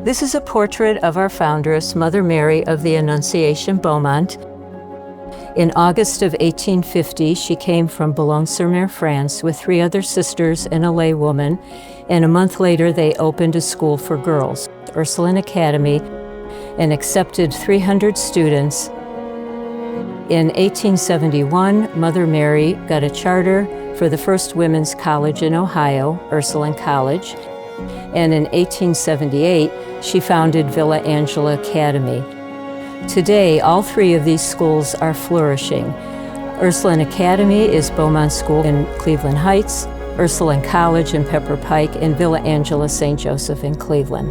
This is a portrait of our foundress, Mother Mary of the Annunciation, Beaumont. In August of 1850, she came from Boulogne-sur-Mer, France, with 3 other sisters and a laywoman, and a month later they opened a school for girls, Ursuline Academy, and accepted 300 students. In 1871, Mother Mary got a charter for the first women's college in Ohio, Ursuline College, and in 1878, she founded Villa Angela Academy. Today, all 3 of these schools are flourishing. Ursuline Academy is Beaumont School in Cleveland Heights, Ursuline College in Pepper Pike, and Villa Angela St. Joseph in Cleveland.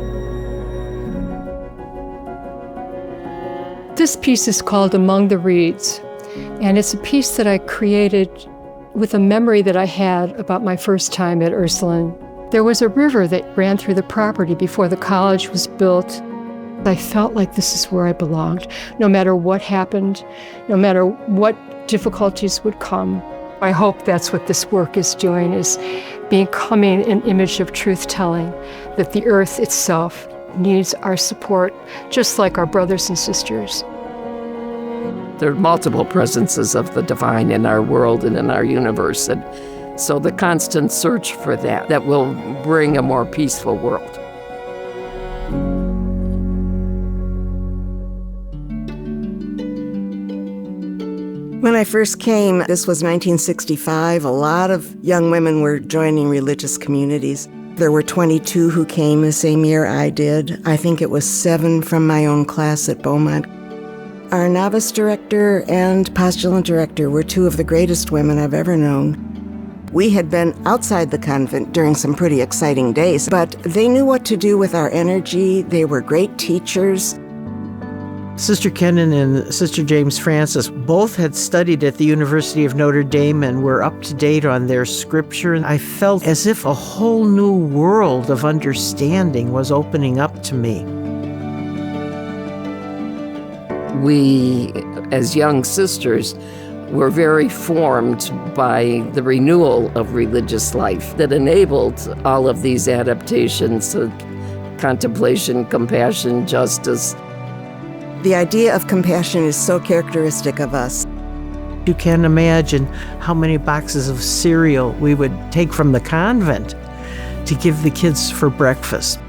This piece is called Among the Reeds, and it's a piece that I created with a memory that I had about my first time at Ursuline. There was a river that ran through the property before the college was built. I felt like this is where I belonged. No matter what happened, no matter what difficulties would come, I hope that's what this work is doing, is becoming an image of truth-telling, that the earth itself needs our support, just like our brothers and sisters. There are multiple presences of the divine in our world and in our universe, and so the constant search for that will bring a more peaceful world. When I first came, this was 1965, a lot of young women were joining religious communities. There were 22 who came the same year I did. I think it was 7 from my own class at Beaumont. Our novice director and postulant director were 2 of the greatest women I've ever known. We had been outside the convent during some pretty exciting days, but they knew what to do with our energy. They were great teachers. Sister Kennan and Sister James Francis both had studied at the University of Notre Dame and were up to date on their scripture. I felt as if a whole new world of understanding was opening up to me. We, as young sisters, were very formed by the renewal of religious life that enabled all of these adaptations of contemplation, compassion, justice. The idea of compassion is so characteristic of us. You can't imagine how many boxes of cereal we would take from the convent to give the kids for breakfast.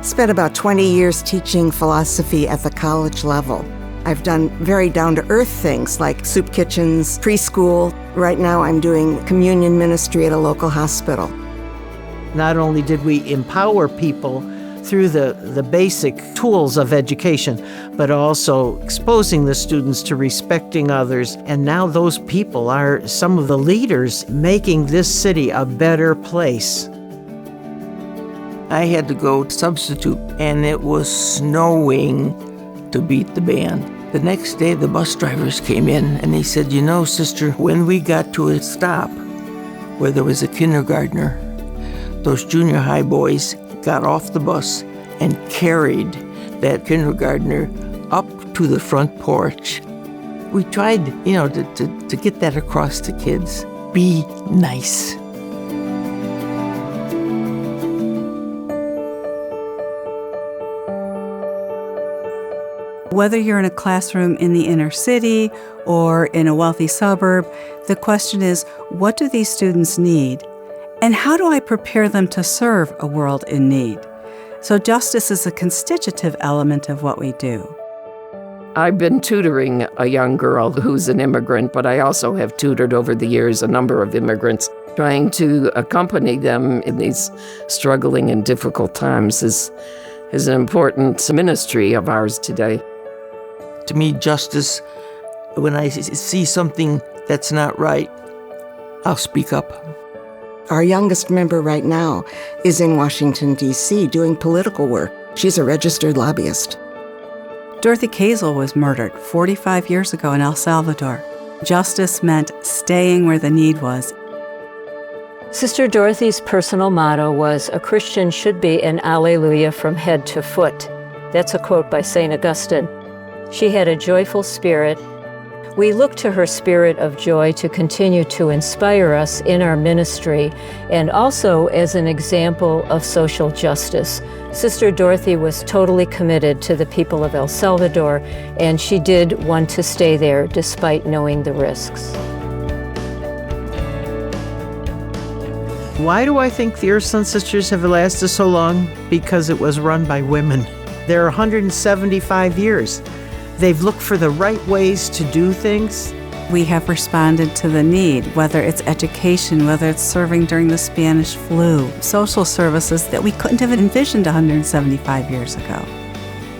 Spent about 20 years teaching philosophy at the college level. I've done very down-to-earth things like soup kitchens, preschool. Right now I'm doing communion ministry at a local hospital. Not only did we empower people through the basic tools of education, but also exposing the students to respecting others. And now those people are some of the leaders making this city a better place. I had to go substitute, and it was snowing to beat the band. The next day, the bus drivers came in, and they said, "You know, sister, when we got to a stop where there was a kindergartner, those junior high boys got off the bus and carried that kindergartner up to the front porch." We tried, to get that across to kids. Be nice. Whether you're in a classroom in the inner city or in a wealthy suburb, the question is, what do these students need? And how do I prepare them to serve a world in need? So justice is a constitutive element of what we do. I've been tutoring a young girl who's an immigrant, but I also have tutored over the years a number of immigrants. Trying to accompany them in these struggling and difficult times is an important ministry of ours today. To me, justice, when I see something that's not right, I'll speak up. Our youngest member right now is in Washington, D.C. doing political work. She's a registered lobbyist. Dorothy Kazel was murdered 45 years ago in El Salvador. Justice meant staying where the need was. Sister Dorothy's personal motto was, "A Christian should be an alleluia from head to foot." That's a quote by St. Augustine. She had a joyful spirit. We look to her spirit of joy to continue to inspire us in our ministry and also as an example of social justice. Sister Dorothy was totally committed to the people of El Salvador, and she did want to stay there despite knowing the risks. Why do I think the Ursuline Sisters have lasted so long? Because it was run by women. They're 175 years. They've looked for the right ways to do things. We have responded to the need, whether it's education, whether it's serving during the Spanish flu, social services that we couldn't have envisioned 175 years ago.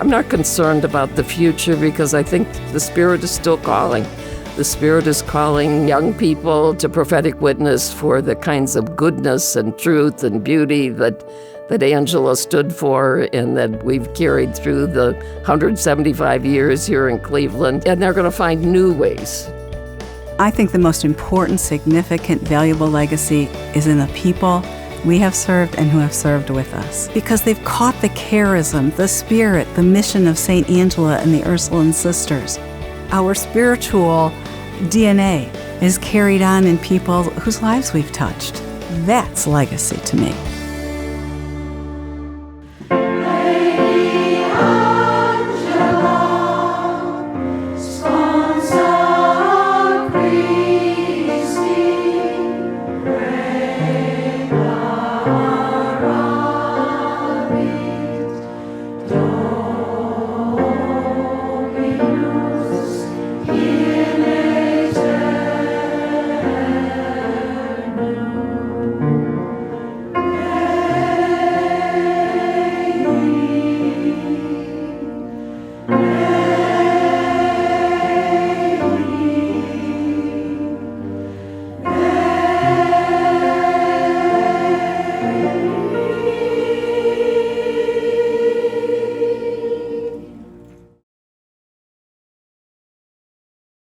I'm not concerned about the future because I think the Spirit is still calling. The Spirit is calling young people to prophetic witness for the kinds of goodness and truth and beauty that Angela stood for and that we've carried through the 175 years here in Cleveland. And they're going to find new ways. I think the most important, significant, valuable legacy is in the people we have served and who have served with us. Because they've caught the charism, the spirit, the mission of St. Angela and the Ursuline Sisters. Our spiritual DNA is carried on in people whose lives we've touched. That's legacy to me.